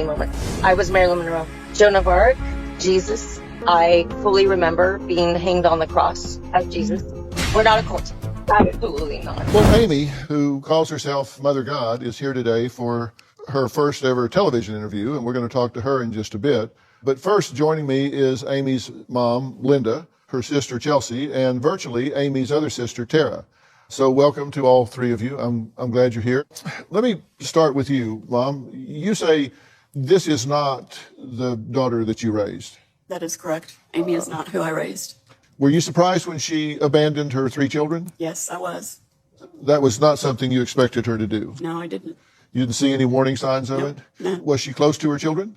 moment. I was Marilyn Monroe. Joan of Arc, Jesus. I fully remember being hanged on the cross as Jesus. We're not a cult. Absolutely not. Well, Amy, who calls herself Mother God, is here today for her first ever television interview, and we're going to talk to her in just a bit. But first, joining me is Amy's mom, Linda, her sister, Chelsea, and virtually Amy's other sister, Tara. So welcome to all three of you. I'm glad you're here. Let me start with you, Mom. You say this is not the daughter that you raised. That is correct. Amy is not who I raised. Were you surprised when she abandoned her three children? Yes, I was. That was not something you expected her to do. No, I didn't. You didn't see any warning signs of it? No. Was she close to her children?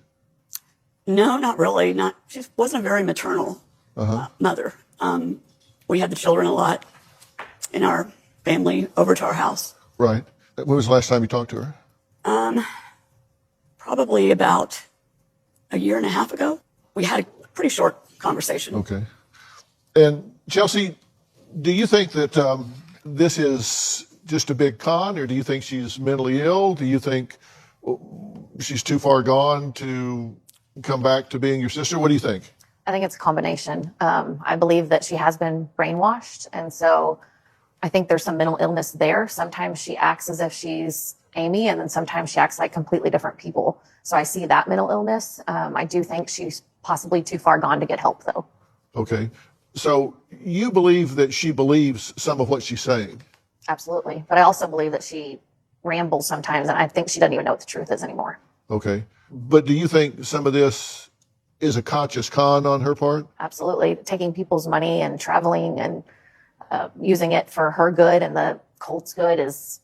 No, not really. She wasn't a very maternal mother. We had the children a lot in our family over to our house. Right. When was the last time you talked to her? Probably about a year and a half ago. We had a pretty short conversation. Okay. And Chelsea, do you think that this is just a big con, or do you think she's mentally ill? Do you think she's too far gone to come back to being your sister? What do you think? I think it's a combination. I believe that she has been brainwashed, and so I think there's some mental illness there. Sometimes she acts as if she's Amy, and then sometimes she acts like completely different people. So I see that mental illness. I do think she's possibly too far gone to get help, though. Okay. So you believe that she believes some of what she's saying? Absolutely. But I also believe that she rambles sometimes, and I think she doesn't even know what the truth is anymore. Okay. But do you think some of this is a conscious con on her part? Absolutely. Taking people's money and traveling and using it for her good and the cult's good is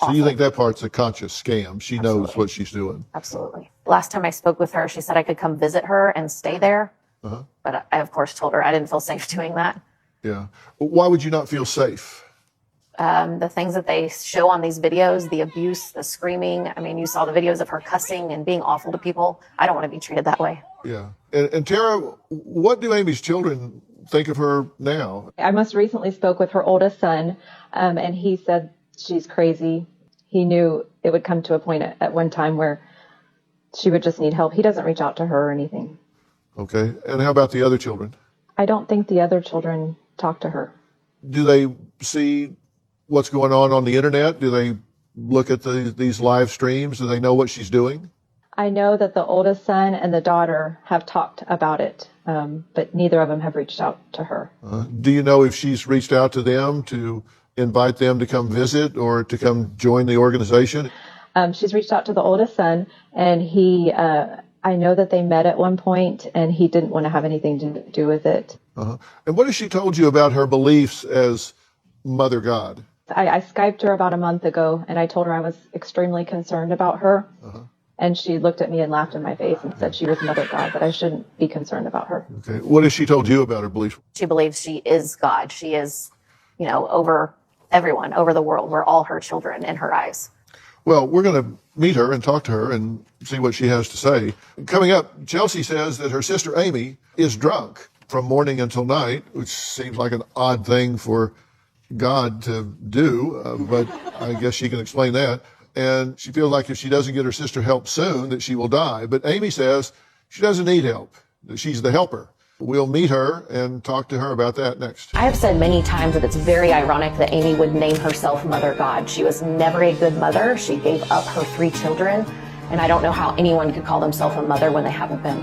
awful. So you think that part's a conscious scam? She Absolutely. knows what she's doing? Absolutely. Last time I spoke with her, she said I could come visit her and stay there. But I, of course, told her I didn't feel safe doing that. Yeah. Why would you not feel safe? The things that they show on these videos, the abuse, the screaming. I mean, you saw the videos of her cussing and being awful to people. I don't want to be treated that way. Yeah. And Tara, what do Amy's children think of her now? I most recently spoke with her oldest son, and he said she's crazy. He knew it would come to a point at one time where she would just need help. He doesn't reach out to her or anything. Okay. And how about the other children? I don't think the other children talk to her. Do they see what's going on the internet? Do they look at these live streams? Do they know what she's doing? I know that the oldest son and the daughter have talked about it, but neither of them have reached out to her. Do you know if she's reached out to them to invite them to come visit or to come join the organization? She's reached out to the oldest son, and I know that they met at one point, and he didn't want to have anything to do with it. And what has she told you about her beliefs as Mother God? I Skyped her about a month ago, and I told her I was extremely concerned about her. And she looked at me and laughed in my face and said she was Mother God, but I shouldn't be concerned about her. Okay. What has she told you about her beliefs? She believes she is God. She is, over everyone, over the world. We're all her children in her eyes. Well, we're going to meet her and talk to her and see what she has to say. Coming up, Chelsea says that her sister Amy is drunk from morning until night, which seems like an odd thing for God to do, but I guess she can explain that. And she feels like if she doesn't get her sister help soon, that she will die. But Amy says she doesn't need help, that she's the helper. We'll meet her and talk to her about that next. I have said many times that it's very ironic that Amy would name herself Mother God. She was never a good mother. She gave up her three children, and I don't know how anyone could call themselves a mother when they haven't been.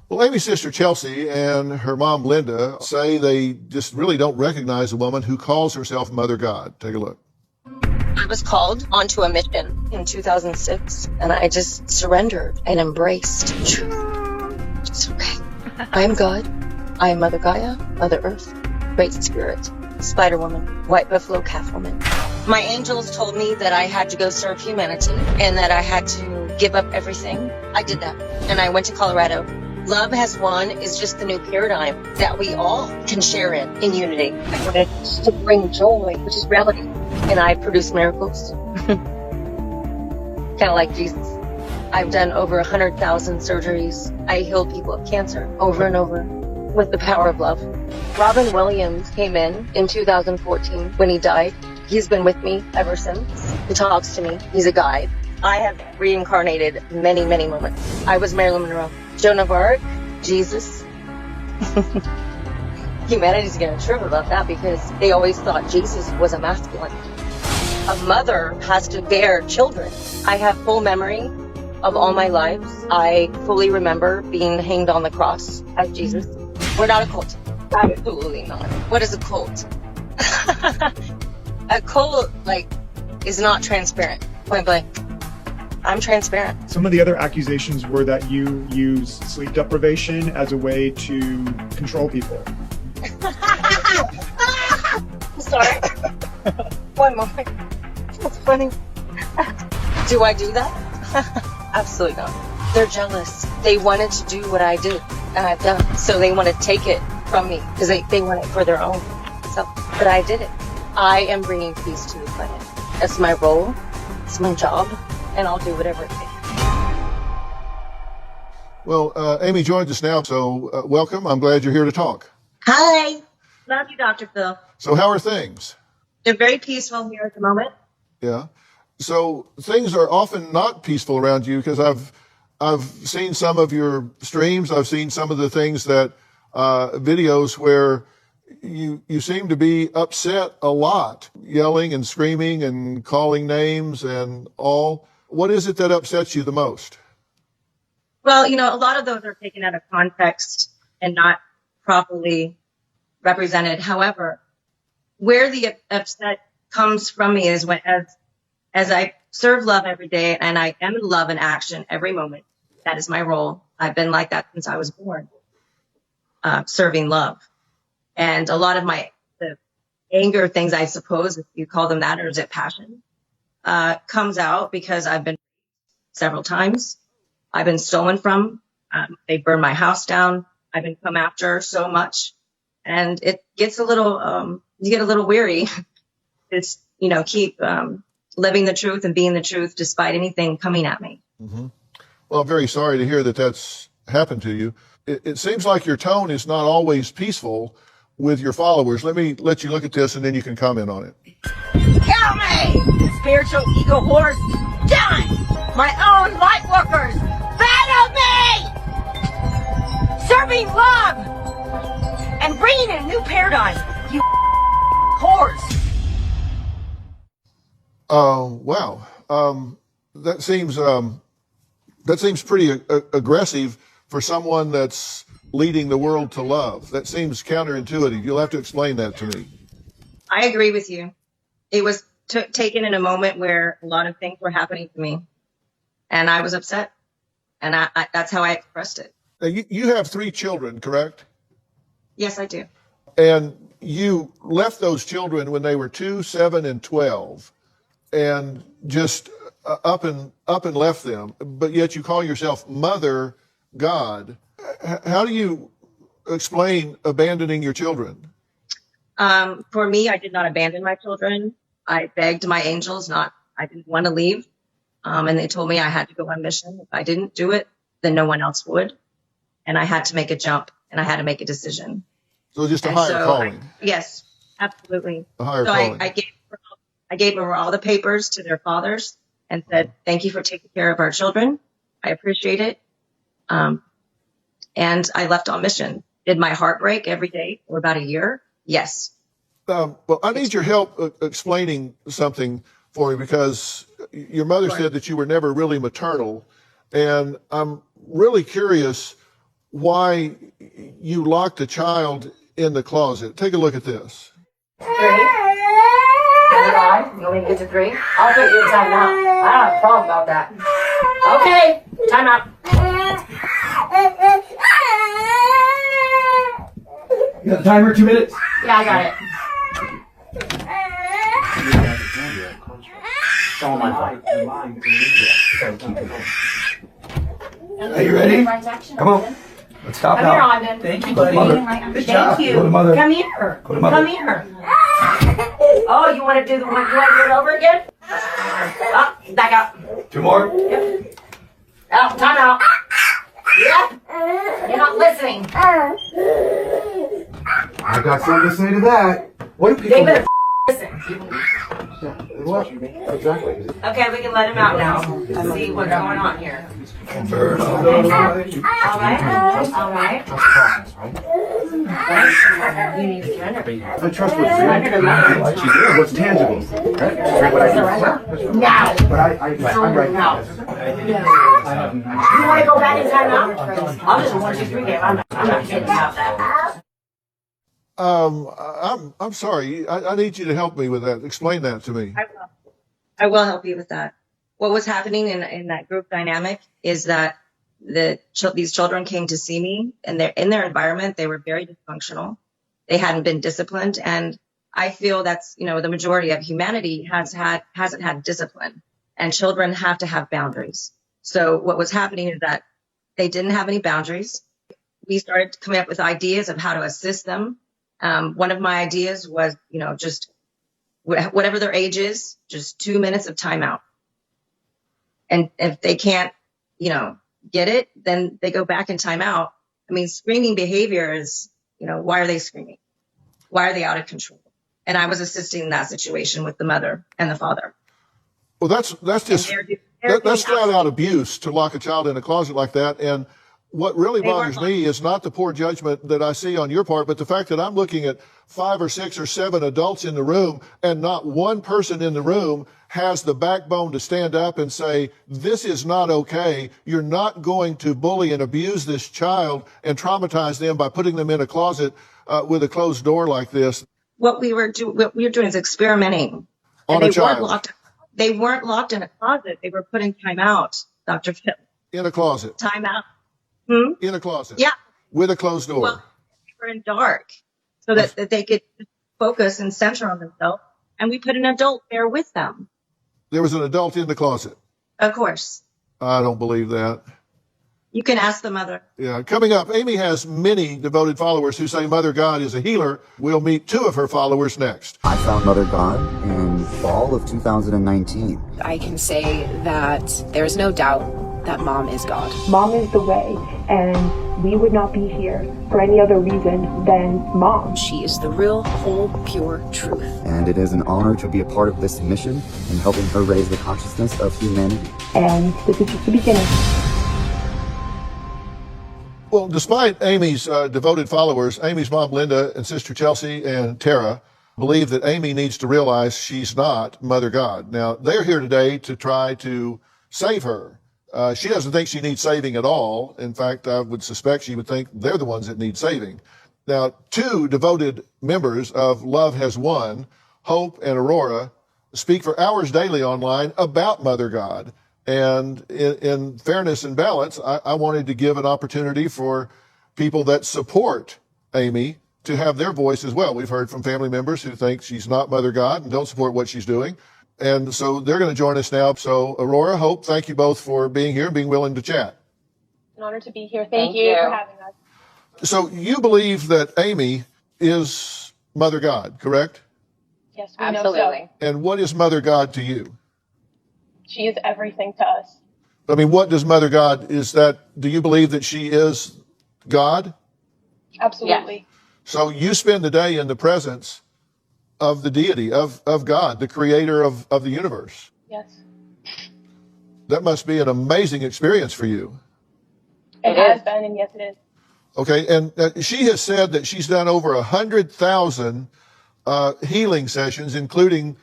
Well, Amy's sister Chelsea and her mom Linda say they just really don't recognize a woman who calls herself Mother God. Take a look. I was called onto a mission in 2006, and I just surrendered and embraced. It's okay. I am God. I am Mother Gaia, Mother Earth, Great Spirit, Spider Woman, White Buffalo Calf Woman. My angels told me that I had to go serve humanity and that I had to give up everything. I did that, and I went to Colorado. Love has won is just the new paradigm that we all can share in unity. I wanted to bring joy, which is reality. And I produce miracles. Kind of like Jesus. I've done over 100,000 surgeries. I healed people of cancer over and over with the power of love. Robin Williams came in 2014 when he died. He's been with me ever since. He talks to me. He's a guide. I have reincarnated many, many moments. I was Marilyn Monroe, Joan of Arc, Jesus. Humanity's gonna trip about that because they always thought Jesus was a masculine. A mother has to bear children. I have full memory of all my lives. I fully remember being hanged on the cross as Jesus. We're not a cult. Absolutely not. What is a cult? A cult, is not transparent. Point blank. I'm transparent. Some of the other accusations were that you use sleep deprivation as a way to control people. Sorry. One moment. That's funny. Do I do that? Absolutely not. They're jealous. They wanted to do what I do, and I've done. So they want to take it from me because they want it for their own. So, but I did it. I am bringing peace to the planet. That's my role. It's my job, and I'll do whatever it takes. Well, Amy joins us now, so welcome. I'm glad you're here to talk. Hi. Love you, Dr. Phil. So how are things? They're very peaceful here at the moment. Yeah. So things are often not peaceful around you because I've seen some of your streams. I've seen some of the things that videos where you seem to be upset a lot, yelling and screaming and calling names and all. What is it that upsets you the most? Well, a lot of those are taken out of context and not properly represented. However, where the upset comes from me is when, as I serve love every day, and I am in love and action every moment. That is my role. I've been like that since I was born, serving love. And a lot of the anger things, I suppose, if you call them that, or is it passion, comes out because I've been several times. I've been stolen from. They burned my house down. I've been come after so much. And it gets a little, you get a little weary. It's, keep living the truth and being the truth despite anything coming at me. Mm-hmm. Well, I'm very sorry to hear that that's happened to you. It seems like your tone is not always peaceful with your followers. Let me let you look at this and then you can comment on it. Kill me! Spiritual ego horse, done! My own light workers, battle me! Serving love! And bringing in a new paradigm, you whores! Wow. That seems pretty aggressive for someone that's leading the world to love. That seems counterintuitive. You'll have to explain that to me. I agree with you. It was taken in a moment where a lot of things were happening to me, and I was upset, and I that's how I expressed it. Now, you have 3 children, correct? Yes, I do. And you left those children when they were 2, 7, and 12, and just up and left them. But yet you call yourself Mother God. How do you explain abandoning your children? For me, I did not abandon my children. I begged my angels I didn't want to leave. And they told me I had to go on mission. If I didn't do it, then no one else would. And I had to make a jump and I had to make a decision. So just a higher calling. Yes, absolutely. A higher calling. I gave over all the papers to their fathers and said, thank you for taking care of our children. I appreciate it. And I left on mission. Did my heart break every day for about a year? Yes. Well, I need your help explaining something for me because your mother said that you were never really maternal. And I'm really curious why you locked a child in the closet. Take a look at this. 3. Hold on. You want me to get to 3? I'll put you in time out. I don't have a problem about that. Okay. Time out. You got the timer? 2 minutes? Yeah, I got it. It's all my fault. Are you ready? Come on. Let's stop Come here, now. Ogden. Thank you, buddy. Good job. Thank you. Go to mother. Come here. Go to mother. Come here. Oh, you want to do the one? You want to do it over again? Oh, back up. 2 more. Yep. Oh, time out. Yep. You're not listening. I got something to say to that. What do They people better listen. What? Exactly. Okay, we can let him out now. Let's see what's going on here. All right. You need to surrender. I trust what she's doing. What's tangible. Now. But I'm right now. You want to go back in time out? I'll just 1, 2, 3 game. I'm not kidding about that. I'm sorry. I need you to help me with that. Explain that to me. I will help you with that. What was happening in that group dynamic is that these children came to see me, and in their environment, they were very dysfunctional. They hadn't been disciplined, and I feel that's the majority of humanity hasn't had discipline, and children have to have boundaries. So what was happening is that they didn't have any boundaries. We started coming up with ideas of how to assist them. One of my ideas was, just whatever their age is, just 2 minutes of timeout. And if they can't, get it, then they go back in timeout. I mean, screaming behavior is, why are they screaming? Why are they out of control? And I was assisting in that situation with the mother and the father. Well, that's just that's flat out abuse to lock a child in a closet like that. And what really bothers me is not the poor judgment that I see on your part, but the fact that I'm looking at 5 or 6 or 7 adults in the room, and not one person in the room has the backbone to stand up and say, this is not okay. You're not going to bully and abuse this child and traumatize them by putting them in a closet with a closed door like this. What we were doing is experimenting. On a child. They weren't locked in a closet. They were put in timeout, Dr. Phil. In a closet. Timeout. In a closet. Yeah. With a closed door. Well, they were in dark so that they could focus and center on themselves. And we put an adult there with them. There was an adult in the closet. Of course. I don't believe that. You can ask the mother. Yeah. Coming up, Amy has many devoted followers who say Mother God is a healer. We'll meet 2 of her followers next. I found Mother God in fall of 2019. I can say that there's no doubt that Mom is God. Mom is the way, and we would not be here for any other reason than Mom. She is the real, whole, pure truth. And it is an honor to be a part of this mission in helping her raise the consciousness of humanity. And this is just the beginning. Well, despite Amy's devoted followers, Amy's mom, Linda, and sister Chelsea and Tara believe that Amy needs to realize she's not Mother God. Now, they're here today to try to save her. She doesn't think she needs saving at all. In fact, I would suspect she would think they're the ones that need saving. Now, 2 devoted members of Love Has Won, Hope and Aurora, speak for hours daily online about Mother God. And in fairness and balance, I wanted to give an opportunity for people that support Amy to have their voice as well. We've heard from family members who think she's not Mother God and don't support what she's doing. And so they're going to join us now. So Aurora, Hope, thank you both for being here and being willing to chat. An honor to be here. Thank you for having us. So you believe that Amy is Mother God, correct? Yes, we know so. And what is Mother God to you? She is everything to us. I mean, what does Mother God, do you believe that she is God? Absolutely. Yes. So you spend the day in the presence of the deity, of God, the creator of the universe. Yes. That must be an amazing experience for you. It has been, and yes, it is. Okay, and she has said that she's done over 100,000 healing sessions, including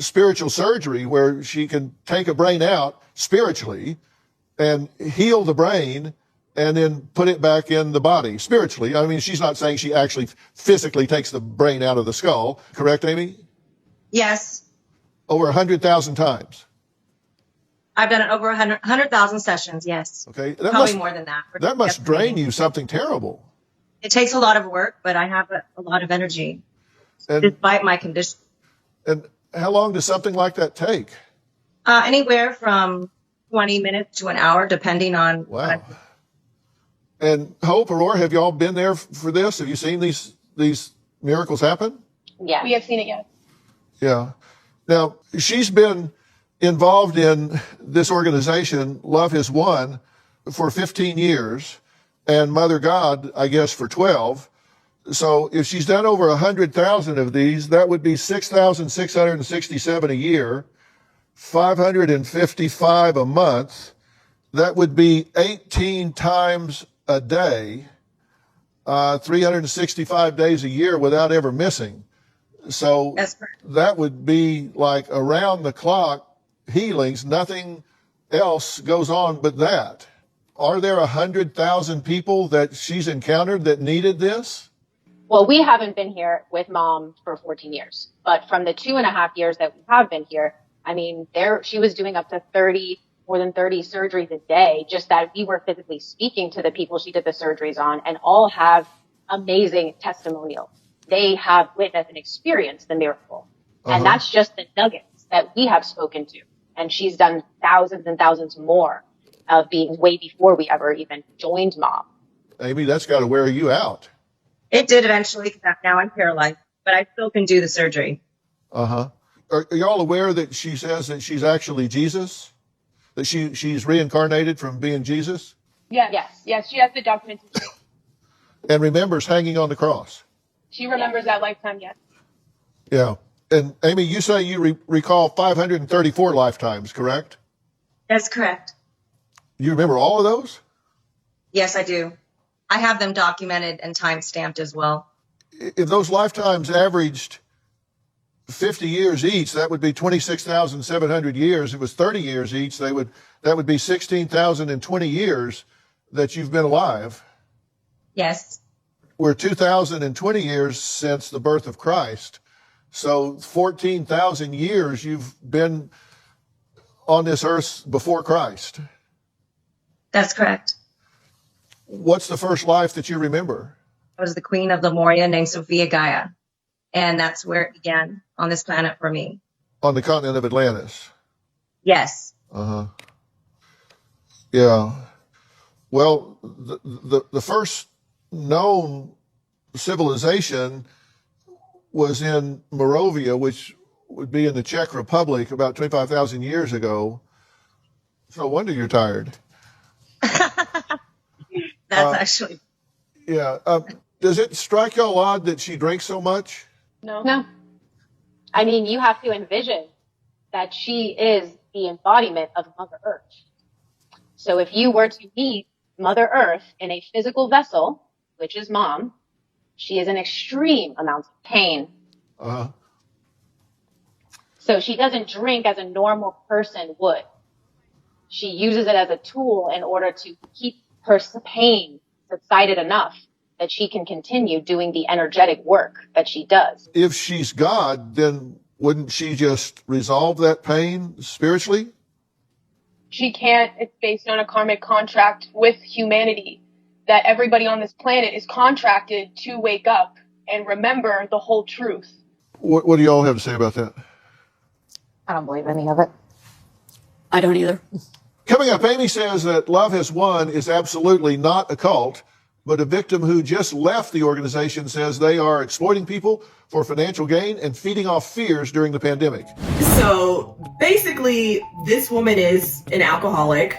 spiritual surgery, where she can take a brain out spiritually and heal the brain and then put it back in the body spiritually. I mean, she's not saying she actually physically takes the brain out of the skull. Correct, Amy? Yes. Over 100,000 times. I've done it over 100,000 sessions. Yes. Okay. Probably more than that. That must drain you something terrible. It takes a lot of work, but I have a lot of energy despite my condition. And how long does something like that take? Anywhere from 20 minutes to an hour, depending on. Wow. And Hope, Aurora, have y'all been there for this? Have you seen these miracles happen? Yeah. We have seen it, yes. Yeah. Now, she's been involved in this organization, Love Has Won, for 15 years, and Mother God, I guess, for 12. So if she's done over 100,000 of these, that would be 6,667 a year, 555 a month. That would be 18 times a day, 365 days a year without ever missing. So that would be like around the clock healings. Nothing else goes on but that. Are there 100,000 people that she's encountered that needed this? Well, we haven't been here with Mom for 14 years, but from the 2.5 years that we have been here, I mean, she was doing up to more than 30 surgeries a day, just that we were physically speaking to the people she did the surgeries on, and all have amazing testimonials. They have witnessed and experienced the miracle. And that's just the nuggets that we have spoken to. And she's done thousands and thousands more of beings way before we ever even joined Mom. Amy, that's got to wear you out. It did eventually, because now I'm paralyzed, but I still can do the surgery. Are y'all aware that she says that she's actually Jesus? That she's reincarnated from being Jesus? Yes, she has the documentation. And remembers hanging on the cross? She remembers that lifetime, yes. Yeah. And Amy, you say you recall 534 lifetimes, correct? That's correct. You remember all of those? Yes, I do. I have them documented and time-stamped as well. If those lifetimes averaged 50 years each, that would be 26,700 years. If it was 30 years each, that would be 16,020 years that you've been alive. Yes. We're 2,020 years since the birth of Christ. So 14,000 years you've been on this earth before Christ. That's correct. What's the first life that you remember? I was the queen of Lemuria named Sophia Gaia. And that's where it began on this planet for me. On the continent of Atlantis? Yes. Yeah. Well, the first known civilization was in Moravia, which would be in the Czech Republic about 25,000 years ago. So no wonder you're tired. That's actually. Yeah. Does it strike y'all odd that she drinks so much? No. I mean, you have to envision that she is the embodiment of Mother Earth. So if you were to meet Mother Earth in a physical vessel, which is Mom, she is in extreme amounts of pain. So she doesn't drink as a normal person would. She uses it as a tool in order to keep her pain subsided enough that she can continue doing the energetic work that she does. If she's God, then wouldn't she just resolve that pain spiritually? She can't. It's based on a karmic contract with humanity that everybody on this planet is contracted to wake up and remember the whole truth. What do y'all have to say about that? I don't believe any of it. I don't either. Coming up, Amy says that Love Has Won is absolutely not a cult, but a victim who just left the organization says they are exploiting people for financial gain and feeding off fears during the pandemic. So basically, this woman is an alcoholic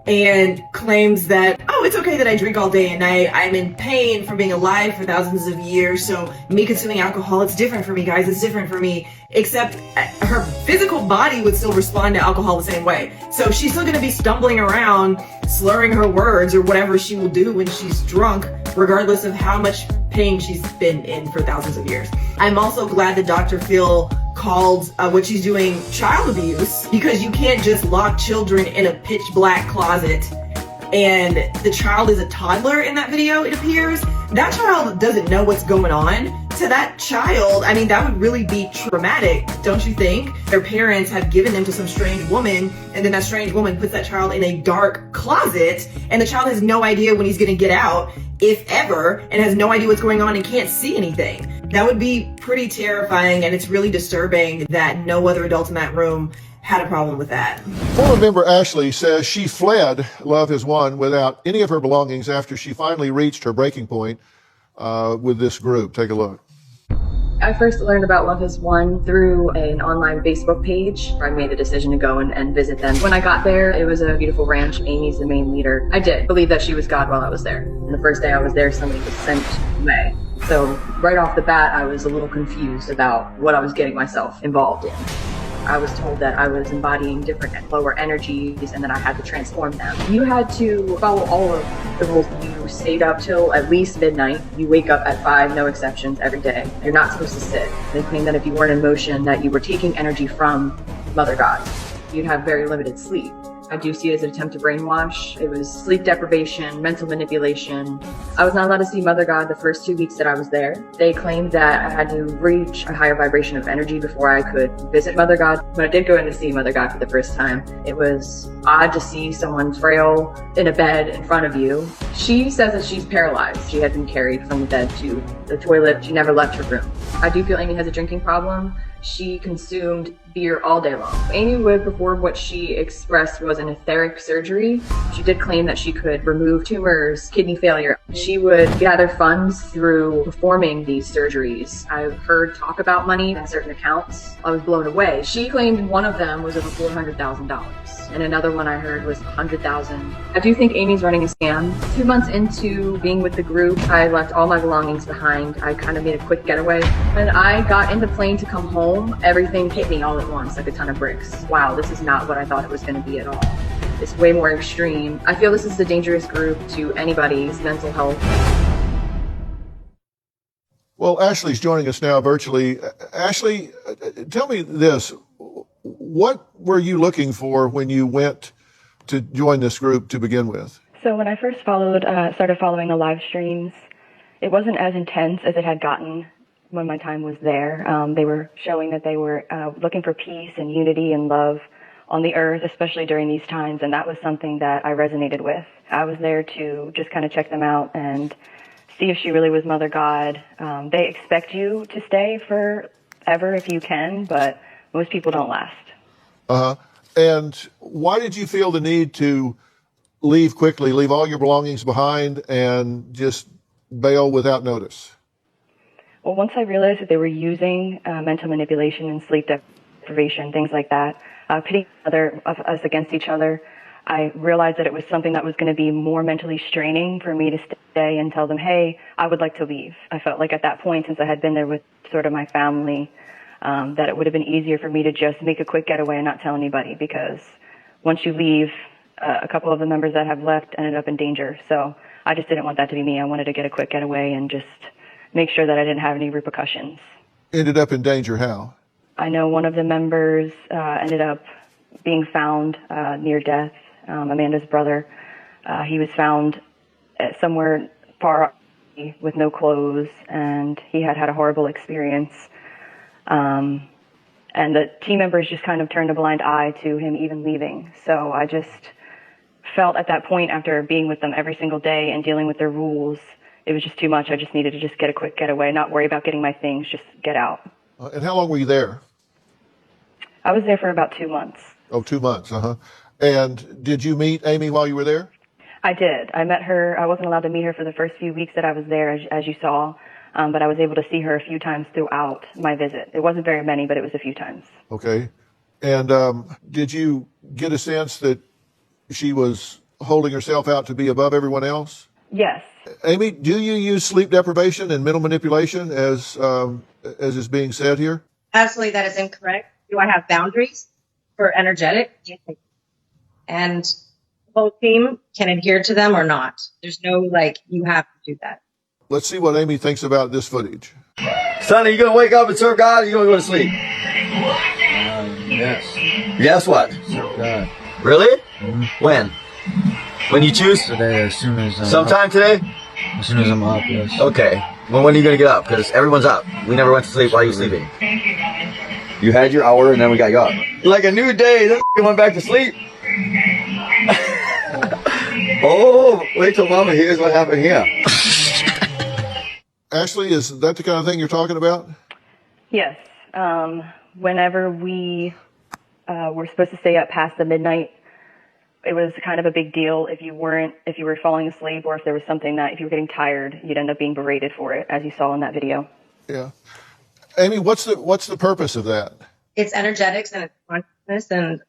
and claims that, oh, it's okay that I drink all day and night. I'm in pain from being alive for thousands of years. So me consuming alcohol, it's different for me, guys. It's different for me. Except her physical body would still respond to alcohol the same way. So she's still going to be stumbling around, slurring her words or whatever she will do when she's drunk, regardless of how much pain she's been in for thousands of years. I'm also glad that Dr. Phil called what she's doing child abuse, because you can't just lock children in a pitch black closet and the child is a toddler in that video, it appears. That child doesn't know what's going on. To that child, I mean, that would really be traumatic, don't you think? Their parents have given them to some strange woman, and then that strange woman puts that child in a dark closet, and the child has no idea when he's gonna get out, if ever, and has no idea what's going on and can't see anything. That would be pretty terrifying, and it's really disturbing that no other adult in that room had a problem with that. Former member Ashley says she fled Love Has Won without any of her belongings after she finally reached her breaking point with this group. Take a look. I first learned about Love Has Won through an online Facebook page. I made the decision to go and visit them. When I got there, it was a beautiful ranch. Amy's the main leader. I did believe that she was God while I was there. And the first day I was there, somebody was sent away. So right off the bat, I was a little confused about what I was getting myself involved in. I was told that I was embodying different lower energies and that I had to transform them. You had to follow all of the rules. You stayed up till at least midnight. You wake up at 5, no exceptions, every day. You're not supposed to sit. They claim that if you weren't in motion, that you were taking energy from Mother God. You'd have very limited sleep. I do see it as an attempt to brainwash. It was sleep deprivation, mental manipulation. I was not allowed to see Mother God the first 2 weeks that I was there. They claimed that I had to reach a higher vibration of energy before I could visit Mother God. When I did go in to see Mother God for the first time, it was odd to see someone frail in a bed in front of you. She says that she's paralyzed. She had been carried from the bed to the toilet. She never left her room. I do feel Amy has a drinking problem. She consumed beer all day long. Amy would perform what she expressed was an etheric surgery. She did claim that she could remove tumors, kidney failure. She would gather funds through performing these surgeries. I've heard talk about money in certain accounts. I was blown away. She claimed one of them was over $400,000, and another one I heard was $100,000. I do think Amy's running a scam. 2 months into being with the group, I left all my belongings behind. I kind of made a quick getaway. When I got in the plane to come home, everything hit me all at once, like a ton of bricks. Wow, this is not what I thought it was going to be at all. It's way more extreme. I feel this is a dangerous group to anybody's mental health. Well, Ashley's joining us now virtually. Ashley, tell me this. What were you looking for when you went to join this group to begin with? So when I first started following the live streams, it wasn't as intense as it had gotten when my time was there. They were showing that they were looking for peace and unity and love on the earth, especially during these times, and that was something that I resonated with. I was there to just kind of check them out and see if she really was Mother God. They expect you to stay forever if you can, but most people don't last. Uh-huh. And why did you feel the need to leave quickly, leave all your belongings behind, and just bail without notice? Well, once I realized that they were using mental manipulation and sleep deprivation, things like that, pitting us against each other, I realized that it was something that was going to be more mentally straining for me to stay and tell them, hey, I would like to leave. I felt like at that point, since I had been there with sort of my family, that it would have been easier for me to just make a quick getaway and not tell anybody, because once you leave, a couple of the members that have left ended up in danger. So I just didn't want that to be me. I wanted to get a quick getaway and just make sure that I didn't have any repercussions. Ended up in danger how? I know one of the members ended up being found near death, Amanda's brother. He was found somewhere far with no clothes, and he had had a horrible experience. And the team members just kind of turned a blind eye to him even leaving. So I just felt at that point, after being with them every single day and dealing with their rules, it was just too much. I just needed to just get a quick getaway, not worry about getting my things, just get out. And how long were you there? I was there for about 2 months. Oh, 2 months, uh-huh. And did you meet Amy while you were there? I did. I met her. I wasn't allowed to meet her for the first few weeks that I was there, as you saw, but I was able to see her a few times throughout my visit. It wasn't very many, but it was a few times. Okay. And did you get a sense that she was holding herself out to be above everyone else? Yes. Amy, do you use sleep deprivation and mental manipulation as is being said here? Absolutely, that is incorrect. Do I have boundaries for energetic? And the whole team can adhere to them or not. There's no, you have to do that. Let's see what Amy thinks about this footage. Sonny, you gonna wake up and serve God, or you gonna go to sleep? Yes. Yes, what? Serve God. Really? Mm-hmm. When? When you choose? Today, as soon as I'm Sometime up. today? As soon as I'm up, yes. Okay. Well, when are you gonna get up? Because everyone's up. We never went to sleep while you were sleeping. You had your hour and then we got you up. Like a new day, then you went back to sleep. Oh, wait till Mama hears what happened here. Ashley, is that the kind of thing you're talking about? Yes. Whenever we were supposed to stay up past the midnight, it was kind of a big deal if you were falling asleep, or if there was something that, if you were getting tired, you'd end up being berated for it, as you saw in that video. Yeah. Amy, what's the purpose of that? It's energetics and it's consciousness, and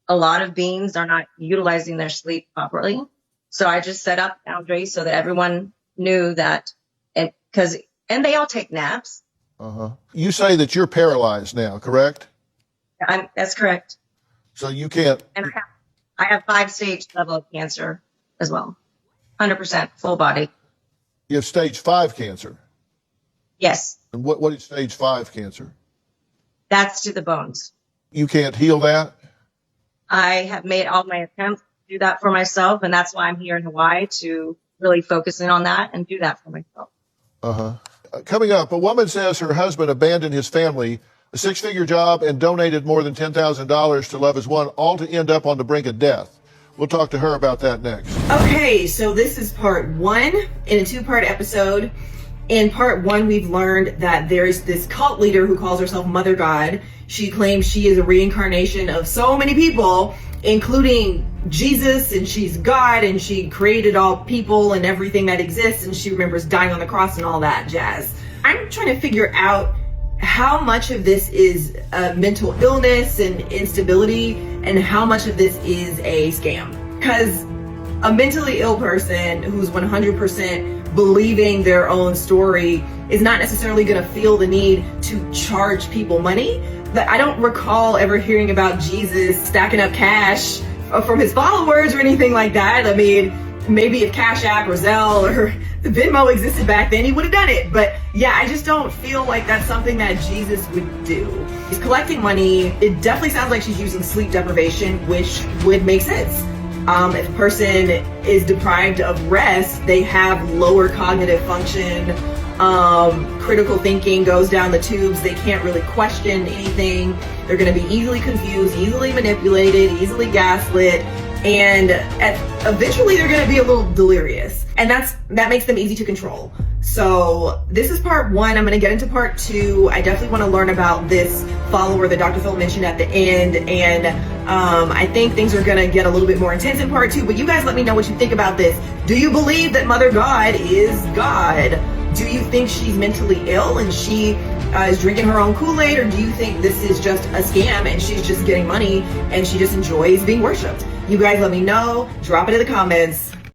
a lot of beings are not utilizing their sleep properly. So I just set up boundaries so that everyone knew that, and they all take naps. You say that you're paralyzed now, correct? That's correct. So you can't. And I have 5-stage level of cancer as well. 100% full body. You have stage 5 cancer. Yes. And what is stage 5 cancer? That's to the bones. You can't heal that? I have made all my attempts to do that for myself, and that's why I'm here in Hawaii, to really focus in on that and do that for myself. Coming up, a woman says her husband abandoned his family, a 6-figure job, and donated more than $10,000 to Love Is One, all to end up on the brink of death. We'll talk to her about that next. Okay, so this is part 1 in a 2-part episode. In part 1, we've learned that there's this cult leader who calls herself Mother God. She claims she is a reincarnation of so many people, including Jesus, and she's God, and she created all people and everything that exists, and she remembers dying on the cross and all that jazz. I'm trying to figure out how much of this is mental illness and instability, and how much of this is a scam. Because a mentally ill person who's 100% believing their own story is not necessarily going to feel the need to charge people money. But I don't recall ever hearing about Jesus stacking up cash from his followers or anything like that. I mean, maybe if Cash App or Zelle or Venmo existed back then, he would have done it. But yeah, I just don't feel like that's something that Jesus would do. He's collecting money. It definitely sounds like she's using sleep deprivation, which would make sense. If a person is deprived of rest, they have lower cognitive function. Critical thinking goes down the tubes. They can't really question anything. They're going to be easily confused, easily manipulated, easily gaslit, and eventually they're going to be a little delirious. And that makes them easy to control. So this is part 1. I'm going to get into part 2. I definitely want to learn about this follower that Dr. Phil mentioned at the end, and I think things are going to get a little bit more intense in part 2. But you guys let me know what you think about this. Do you believe that Mother God is God? Do you think she's mentally ill and she is drinking her own Kool-Aid, or do you think this is just a scam and she's just getting money and she just enjoys being worshipped? You guys let me know. Drop it in the comments.